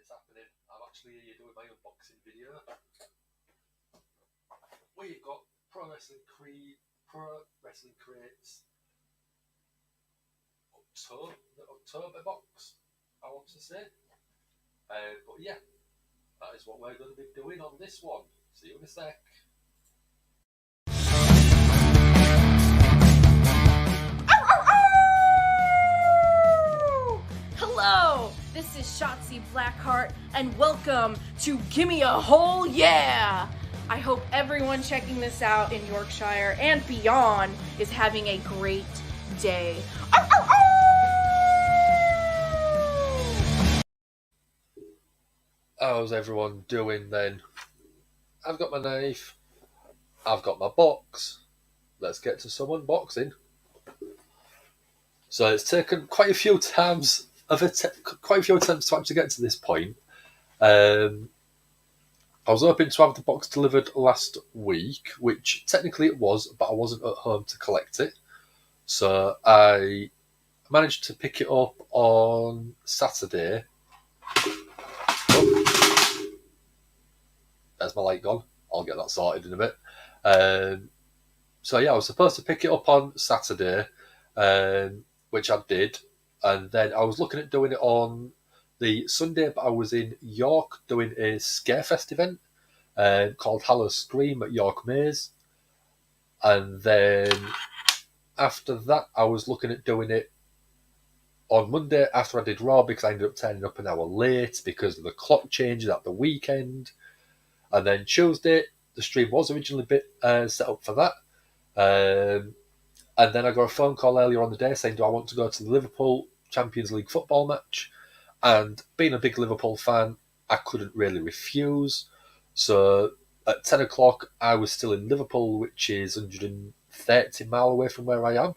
is happening. I'm actually here doing my unboxing video. We've got Pro Wrestling Crates October box, I want to say. But yeah, that is what we're going to be doing on this one. See you in a sec. Hello, this is Shotzi Blackheart, and welcome to Gimme a Hole Yeah! I hope everyone checking this out in Yorkshire and beyond is having a great day. How's everyone doing then? I've got my knife, I've got my box. Let's get to some unboxing. So it's taken quite a few attempts to actually get to this point. I was hoping to have the box delivered last week, which technically it was, but I wasn't at home to collect it. So I managed to pick it up on Saturday. Oh, there's my light gone. I'll get that sorted in a bit. So yeah, I was supposed to pick it up on Saturday, which I did. And then I was looking at doing it on the Sunday, but I was in York doing a Scarefest event called Hallow Scream at York Maze. And then after that, I was looking at doing it on Monday after I did Raw, because I ended up turning up an hour late because of the clock changes at the weekend. And then Tuesday, the stream was originally set up for that. And then I got a phone call earlier on the day saying, do I want to go to the Liverpool Champions League football match? And being a big Liverpool fan, I couldn't really refuse. So at 10 o'clock, I was still in Liverpool, which is 130 miles away from where I am.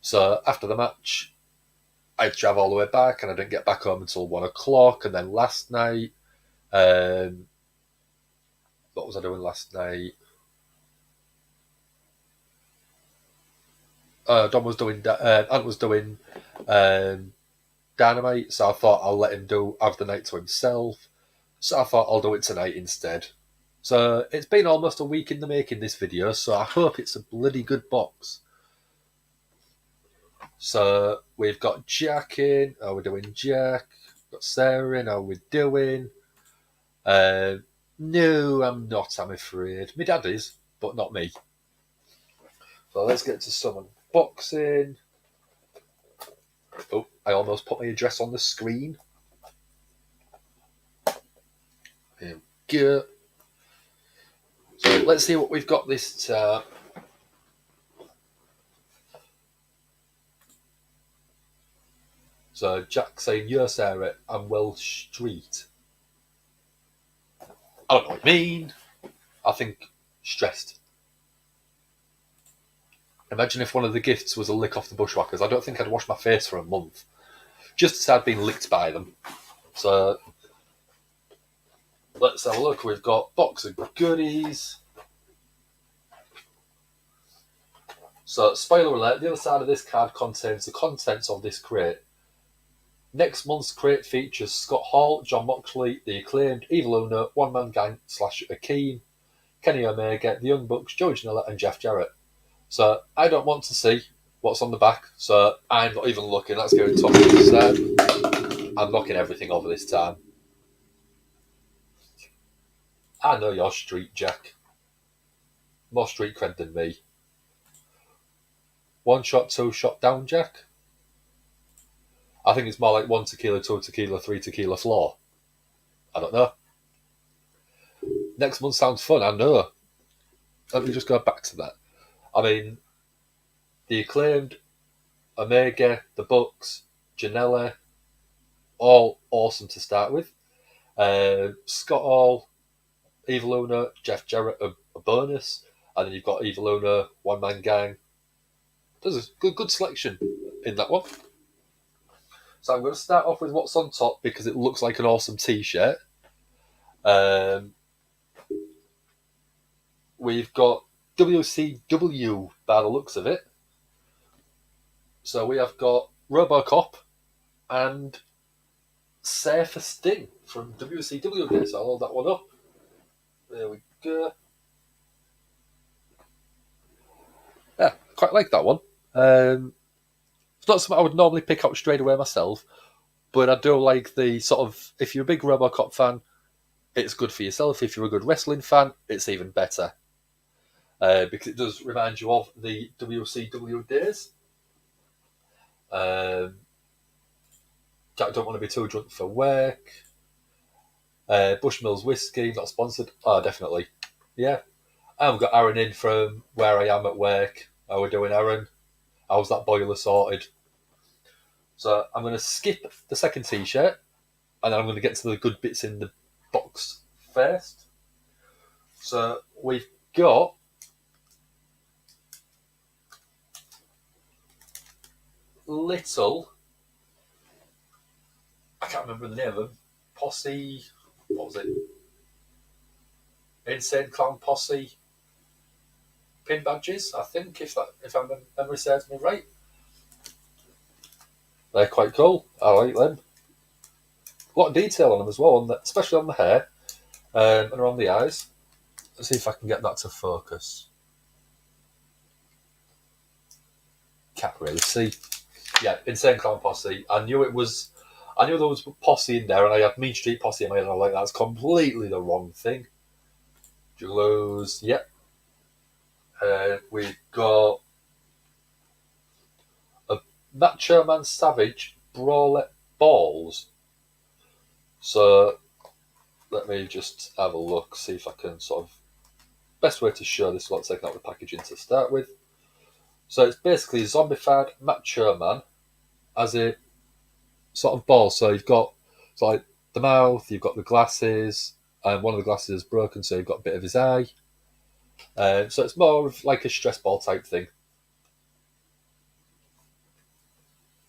So after the match, I travel all the way back, and I didn't get back home until 1 o'clock. And then last night, what was I doing last night? Ant was doing Dynamite, so I thought I'll let him have the night to himself. So I thought I'll do it tonight instead. So it's been almost a week in the making, this video, so I hope it's a bloody good box. So we've got Jack in. How are we doing, Jack? We've got Sarah in. How are we doing? No, I'm not, I'm afraid. My dad is, but not me. So let's get to some unboxing. Oh, I almost put my address on the screen. There we go. So let's see what we've got this time. So Jack saying, "Yo, Sarah, I'm Welsh Street." I don't know what you mean. I think stressed. Imagine if one of the gifts was a lick off the Bushwhackers. I don't think I'd wash my face for a month, just to start being licked by them. So let's have a look. We've got box of goodies. So spoiler alert, the other side of this card contains the contents of this crate. Next month's crate features Scott Hall, John Moxley, The Acclaimed, Evil Uno, One Man Gang / Akeem, Kenny Omega, The Young Bucks, Joey Janela, and Jeff Jarrett. So I don't want to see what's on the back, so I'm not even looking. Let's go to top of the set. I'm knocking everything over this time. I know your street, Jack. More street cred than me. 1 shot, 2 shot down, Jack. I think it's more like 1 tequila, 2 tequila, 3 tequila floor. I don't know. Next month sounds fun, I know. Let me just go back to that. I mean, The Acclaimed, Omega, The Bucks, Janela, all awesome to start with. Scott Hall, Evil Uno, Jeff Jarrett, a bonus. And then you've got Evil Uno, One Man Gang. There's a good selection in that one. So I'm going to start off with what's on top because it looks like an awesome t-shirt. We've got WCW by the looks of it. So we have got RoboCop and Surfer Sting from WCW days. So I'll hold that one up. There we go. Yeah, I quite like that one. It's not something I would normally pick out straight away myself, but I do like the sort of, if you're a big RoboCop fan, it's good for yourself. If you're a good wrestling fan, it's even better. Because it does remind you of the WCW days. Jack don't want to be too drunk for work. Bushmills Whiskey, not sponsored. Oh, definitely. Yeah. I've got Aaron in from where I am at work. How we doing, Aaron? How's that boiler sorted? So I'm going to skip the second t-shirt, and then I'm going to get to the good bits in the box first. So we've got little, I can't remember the name of them, Posse, what was it? Insane Clown Posse pin badges, I think, if my memory serves me right. They're quite cool. I like them. A lot of detail on them as well, especially on the hair and around the eyes. Let's see if I can get that to focus. Can't really see. Yeah, Insane Clown Posse. I knew there was Posse in there, and I had Mean Street Posse in my head, and I'm like, that's completely the wrong thing. Juggalos, yep. We've got a Macho Man Savage Brawler Balls. So let me just have a look, see if I can sort of, best way to show this without taking out the packaging to start with. So it's basically a zombified Macho Man as a sort of ball. So you've got like the mouth, you've got the glasses, and one of the glasses is broken, so you've got a bit of his eye. So it's more of like a stress ball type thing.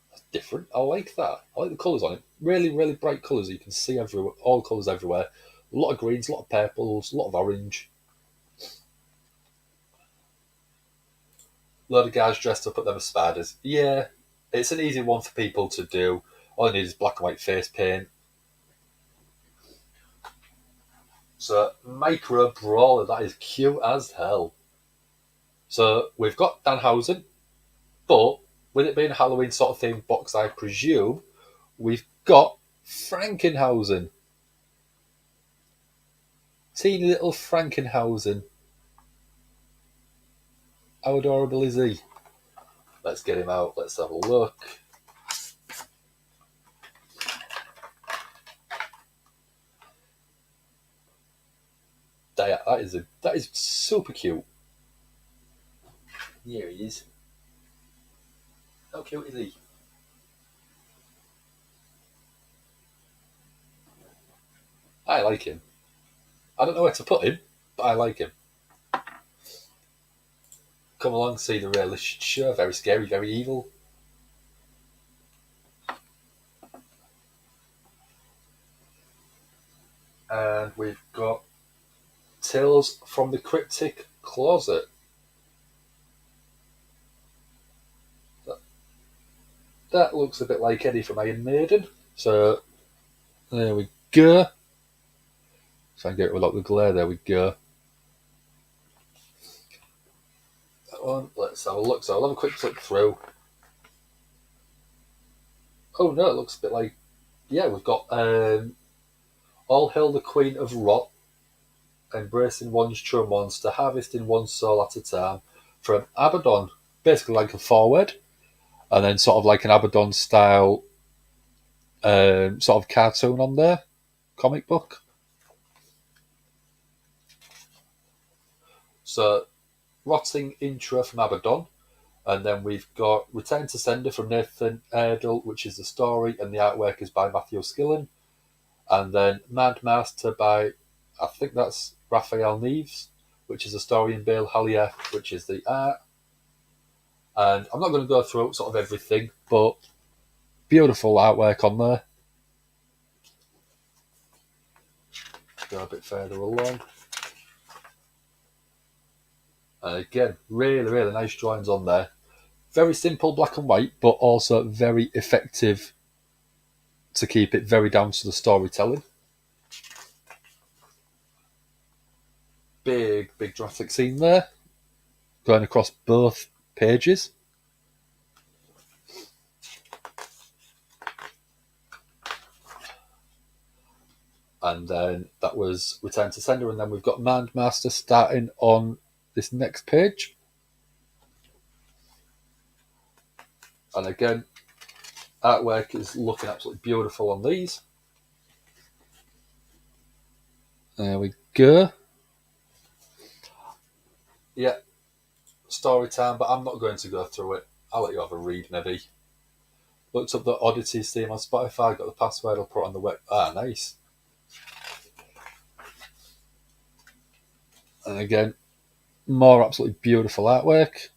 That's different. I like that. I like the colours on it. Really, really bright colours. You can see everywhere, all colours everywhere. A lot of greens, a lot of purples, a lot of orange. A lot of guys dressed up at them as spiders. Yeah, it's an easy one for people to do. All you need is black and white face paint. So, Micro Brawler, that is cute as hell. So, we've got Danhausen, but with it being a Halloween sort of themed box, I presume, we've got Frankenhausen. Teeny little Frankenhausen. How adorable is he? Let's get him out, let's have a look. That is super cute. Here he is. How cute is he? I like him. I don't know where to put him, but I like him. Come along, see the realist show. Very scary, very evil. And we've got Tales from the Cryptic Closet. That looks a bit like Eddie from Iron Maiden. So, there we go. Try and get it without the glare. There we go. That one. Let's have a look. So I'll have a quick flick through. Oh no, it looks a bit like... Yeah, we've got All Hail the Queen of Rot, embracing one's true monster, harvesting one soul at a time, from Abaddon. Basically like a forward, and then sort of like an Abaddon style sort of cartoon on there, comic book. So, rotting intro from Abaddon, and then we've got Return to Sender from Nathan Erdel, which is the story, and the artwork is by Matthew Skillen, and then Mad Master by, I think that's Raphael Neves, which is the story, and Bale Hallier, which is the art. And I'm not going to go through sort of everything, but beautiful artwork on there. Go a bit further along. And again, really, really nice drawings on there. Very simple black and white, but also very effective to keep it very down to the storytelling. Big dramatic scene there, going across both pages. And then that was Return to Sender, and then we've got Mind Master starting on this next page. And again, artwork is looking absolutely beautiful on these. There we go. Yeah, story time, but I'm not going to go through it. I'll let you have a read, maybe. Looked up the Oddities theme on Spotify, got the password, I'll put it on the web. Ah, nice. And again, more absolutely beautiful artwork.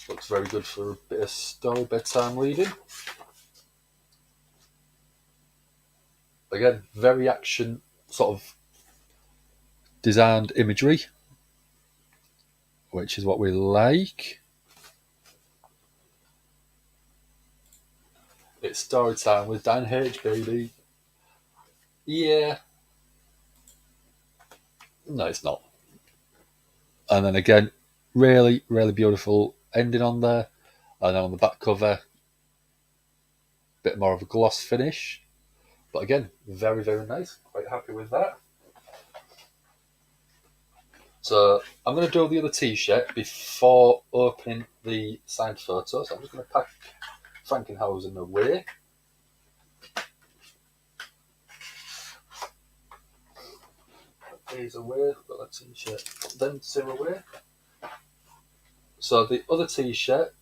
Looks very good for a bit of story bedtime reading. Again, very action sort of designed imagery, which is what we like. It's story time with Dan H, baby. Yeah. No, it's not. And then again, really beautiful ending on there. And then on the back cover, bit more of a gloss finish. But again, very nice. Quite happy with that. So I'm going to do the other t-shirt before opening the signed photo. So I'm just going to pack Frankenhausen away. Put these away. Got that t-shirt. Put them two away. So the other t-shirt.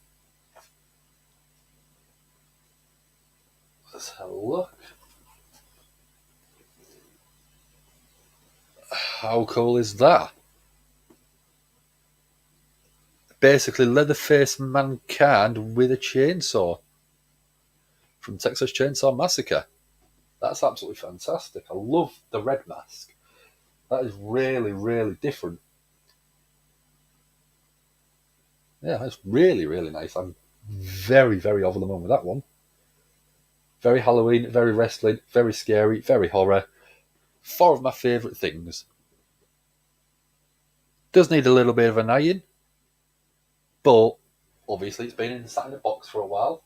Let's have a look. How cool is that? Basically, Leatherface Mankind with a chainsaw from Texas Chainsaw Massacre. That's absolutely fantastic. I love the red mask. That is really different. Yeah, that's really nice. I'm very over the moon with that one. Very Halloween, very wrestling, very scary, very horror. 4 of my favourite things. Does need a little bit of an iron, but obviously it's been sat in a box for a while.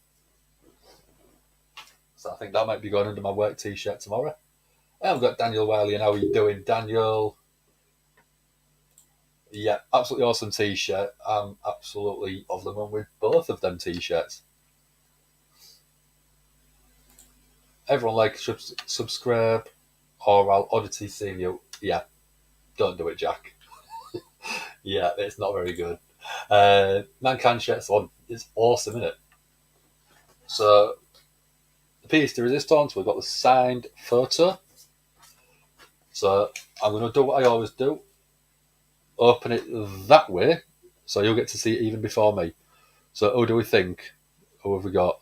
So I think that might be going under my work t-shirt tomorrow. I've got Daniel Wiley, and how are you doing, Daniel? Yeah, absolutely awesome t-shirt. I'm absolutely over the moon with both of them t-shirts. Everyone like, subscribe, or I'll oddity see you. Yeah, don't do it, Jack. Yeah, it's not very good. Mankind shirts one is awesome, isn't it? So, the piece de resistance, we've got the signed photo. So, I'm going to do what I always do. Open it that way, so you'll get to see it even before me. So, who do we think? Who have we got?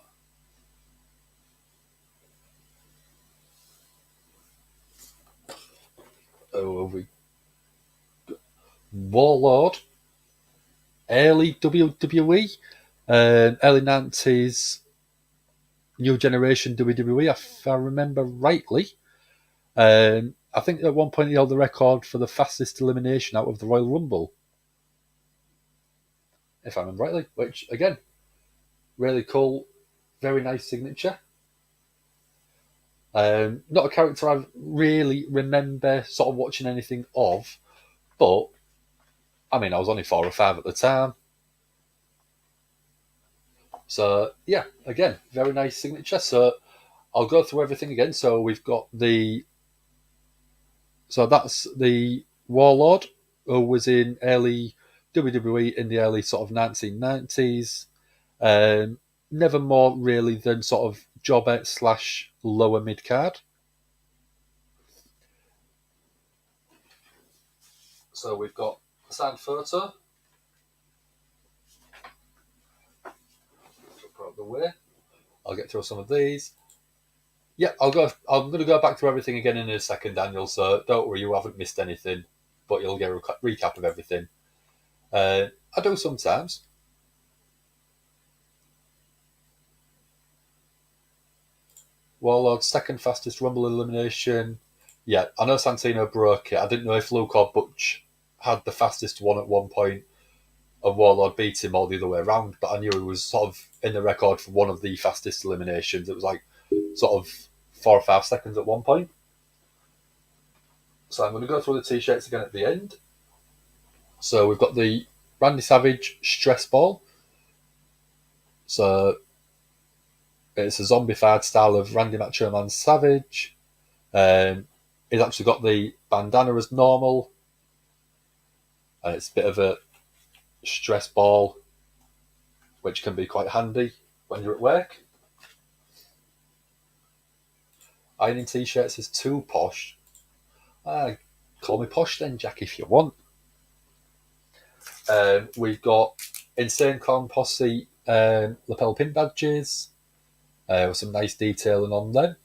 Who have we got? Warlord, early WWE, early 90s, new generation WWE, if I remember rightly. I think at one point he held the record for the fastest elimination out of the Royal Rumble, if I remember rightly, which, again, really cool, very nice signature. Not a character I really remember sort of watching anything of, but, I mean, I was only 4 or 5 at the time. So, yeah, again, very nice signature. So, I'll go through everything again. So, we've got So that's the Warlord, who was in early WWE in the early sort of 1990s. Never more really than sort of jobber / lower mid card. So we've got a signed photo. Put out the way. I'll get through some of these. Yeah, I'm going to go back through everything again in a second, Daniel. So don't worry, you haven't missed anything, but you'll get a recap of everything. I do sometimes. Warlord's second fastest Rumble elimination. Yeah, I know Santino broke it. I didn't know if Luke or Butch had the fastest one at one point and Warlord beat him or the other way around, but I knew he was sort of in the record for one of the fastest eliminations. It was like sort of 4 or 5 seconds at one point. So I'm going to go through the t-shirts again at the end. So we've got the Randy Savage Stress Ball. So it's a zombified style of Randy Macho Man Savage. He's actually got the bandana as normal. And it's a bit of a stress ball, which can be quite handy when you're at work. Ironing t-shirts is too posh. Call me posh then, Jack, if you want. We've got Insane Clown Posse lapel pin badges with some nice detailing on them.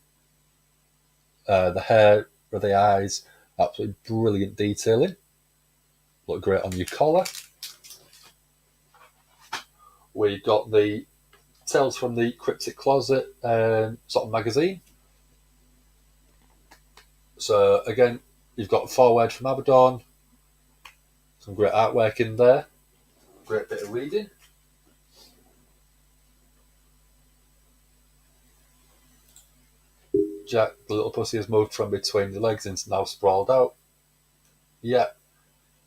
The hair or the eyes, absolutely brilliant detailing. Look great on your collar. We've got the Tales from the Cryptic Closet sort of magazine. So again, you've got Forward from Abaddon. Some great artwork in there. Great bit of reading. Jack, the little pussy, has moved from between the legs and is now sprawled out. Yeah,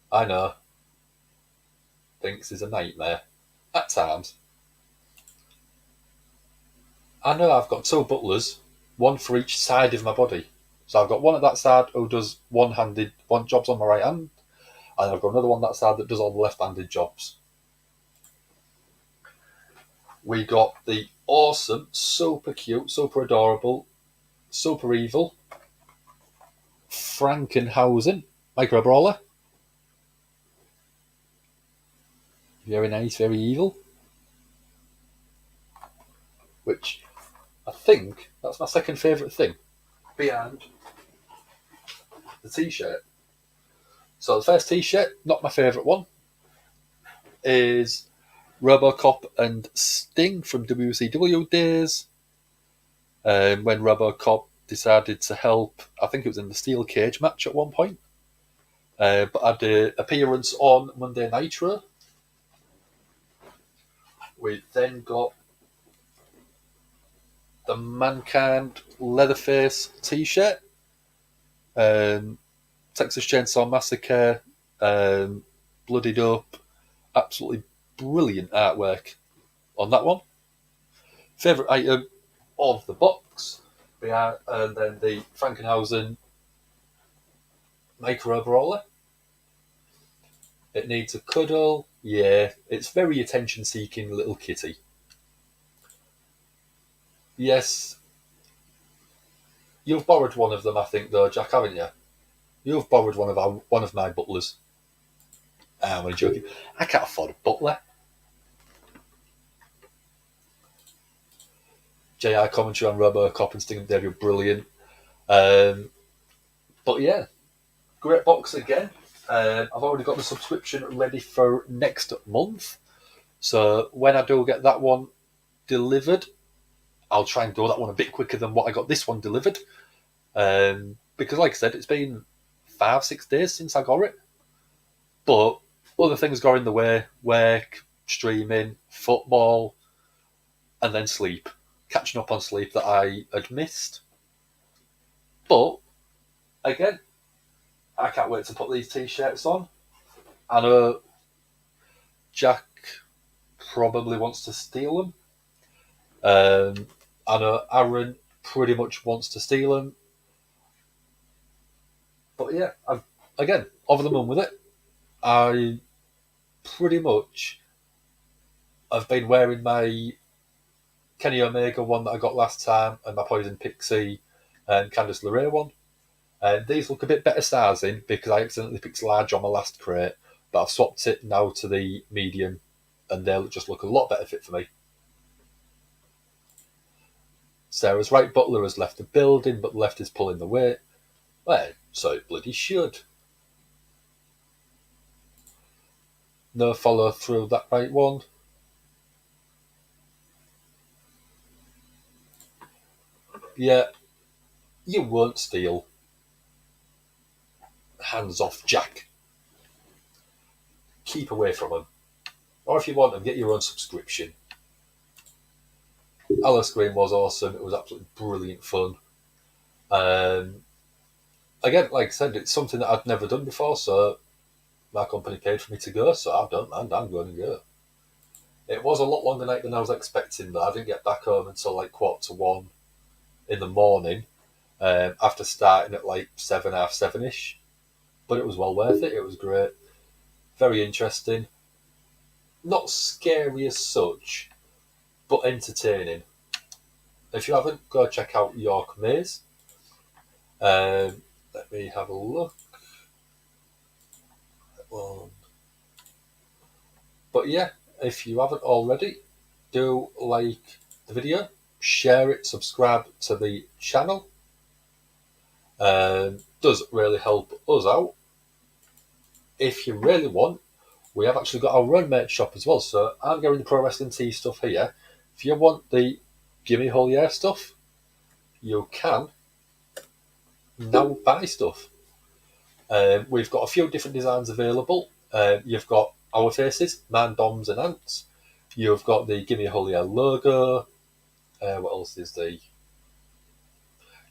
I know. Thinks is a nightmare. At times. I know I've got 2 butlers, one for each side of my body. So I've got one at that side who does one-handed, one jobs on my right hand, and I've got another one that side that does all the left-handed jobs. We got the awesome, super cute, super adorable, super evil Frankenhausen Micro Brawler. Very nice, very evil. Which I think that's my second favourite thing behind the t-shirt. So the first t-shirt, not my favourite one, is Robocop and Sting from WCW days. When Robocop decided to help, I think it was in the steel cage match at one point, but had an appearance on Monday Nitro. We then got the Mankind Leatherface t-shirt, Texas Chainsaw Massacre, bloodied up, absolutely brilliant artwork on that one. Favourite item of the box, and then the Frankenhausen Micro Brawler. It needs a cuddle. Yeah, it's very attention-seeking little kitty. Yes, you've borrowed one of them, I think, though, Jack, haven't you? You've borrowed one of my butlers. I'm only joking. I can't afford a butler. JI commentary on Robocop and Sting and Davey, brilliant. But yeah, great box again. I've already got the subscription ready for next month. So when I do get that one delivered, I'll try and do that one a bit quicker than what I got this one delivered. Because like I said, it's been 5-6 days since I got it. But other things got in the way: work, streaming, football, and then sleep. Catching up on sleep that I had missed. But again, I can't wait to put these t-shirts on. I know Jack probably wants to steal them. I know Aaron pretty much wants to steal them. But yeah, again, over the moon with it. I pretty much have been wearing my Kenny Omega one that I got last time and my Poison Pixie and Candice LeRae one. And these look a bit better sizing because I accidentally picked large on my last crate, but I've swapped it now to the medium and they'll just look a lot better fit for me. Sarah's right butler has left the building, but the left is pulling the weight. Well, so it bloody should. No follow through that right one. Yeah, you won't steal. Hands off Jack. Keep away from them. Or if you want them, get your own subscription. Alice Green was awesome. It was absolutely brilliant fun. Um, Again, like I said, it's something that I'd never done before, so my company paid for me to go, so I don't mind. I'm going to go. It was a lot longer night than I was expecting, though. I didn't get back home until like 1:45 in the morning, after starting at like 7, half 7ish. But it was well worth it. It was great. Very interesting. Not scary as such, but entertaining. If you haven't, go check out York Maze. Let me have a look. But yeah, if you haven't already, do like the video, share it, subscribe to the channel. Does really help us out. If you really want, we have actually got our own merch shop as well. So I'm getting the Pro Wrestling Tee stuff here. If you want the Gimme Whole Year stuff, you can now buy stuff. We've got a few different designs available. You've got our faces, man, doms, and ants. You've got the Gimme Whole Year logo. What else is there?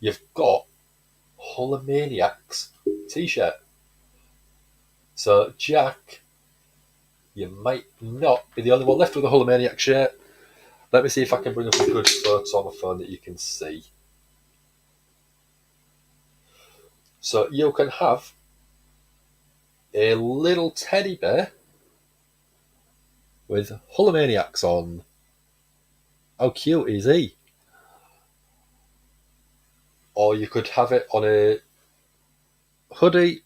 You've got Hulkamaniacs t-shirt. So Jack, you might not be the only one left with a Hulkamaniac shirt. Let me see if I can bring up a good photo on my phone that you can see. So you can have a little teddy bear with Hulkamaniacs on. How cute is he? Or you could have it on a hoodie,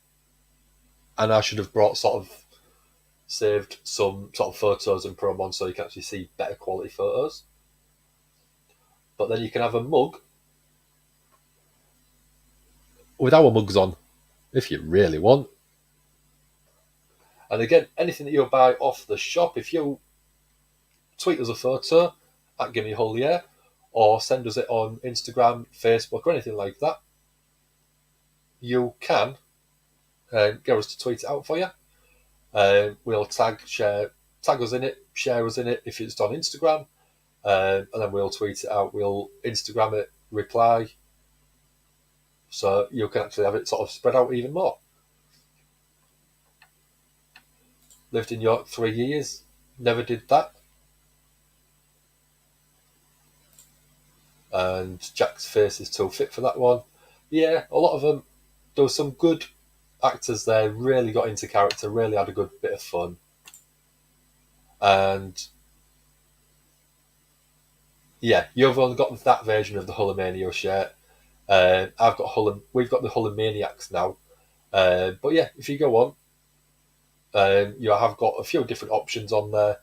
and I should have brought saved some sort of photos and promo on so you can actually see better quality photos. But then you can have a mug with our mugs on, if you really want. And again, anything that you buy off the shop, if you tweet us a photo at Gimme Whole Year, or send us it on Instagram, Facebook, or anything like that, you can get us to tweet it out for you. We'll tag us in it, share us in it if it's on Instagram, and then we'll tweet it out. We'll Instagram it, reply, so you can actually have it sort of spread out even more. Lived in York 3 years, never did that. And Jack's face is too fit for that one. Yeah, a lot of them. There was some good actors there, really got into character, really had a good bit of fun. And yeah, you've only got that version of the Hulkamania shirt. We've got the Hulkamaniacs now. But yeah, if you go on, you have got a few different options on there.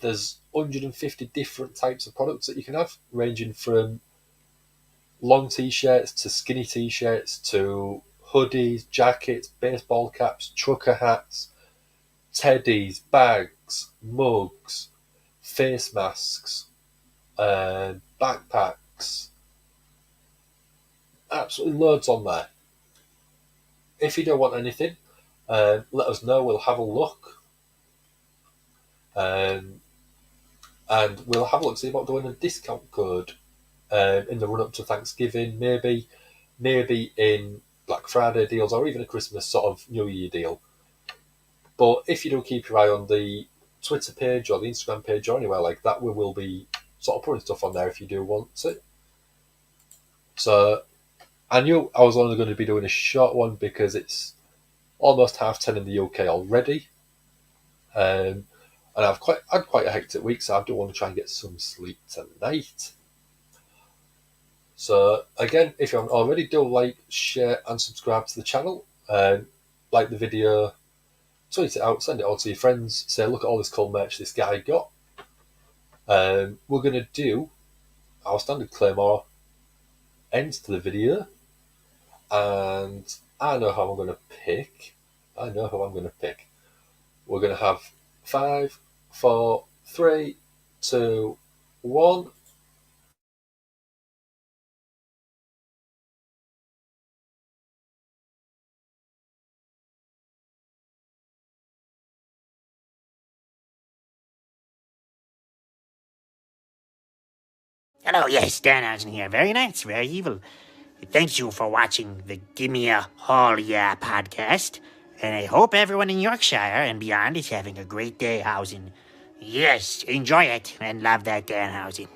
There's 150 different types of products that you can have, ranging from long t-shirts to skinny t-shirts to hoodies, jackets, baseball caps, trucker hats, teddies, bags, mugs, face masks, backpacks. Absolutely loads on there. If you don't want anything, let us know. We'll have a look. And we'll have a look, see about doing a discount code in the run up to Thanksgiving, maybe in Black Friday deals, or even a Christmas sort of New Year deal. But if you do keep your eye on the Twitter page or the Instagram page or anywhere like that, we will be sort of putting stuff on there if you do want it. So I knew I was only going to be doing a short one because it's almost 10:30 in the UK already. And I've had quite a hectic week, so I do want to try and get some sleep tonight. So again, if you haven't already, do like, share, and subscribe to the channel. Like the video, tweet it out, send it on to your friends. Say, look at all this cool merch this guy got. We're gonna do our standard Claymore ends to the video, and I know how I'm gonna pick. We're gonna have 5, 4, 3, 2, 1. Hello, yes, Danhausen here. Very nice, very evil. Thank you for watching the Gimme a Hall Yeah podcast. And I hope everyone in Yorkshire and beyond is having a great day, Hausen. Yes, enjoy it and love that Danhausen.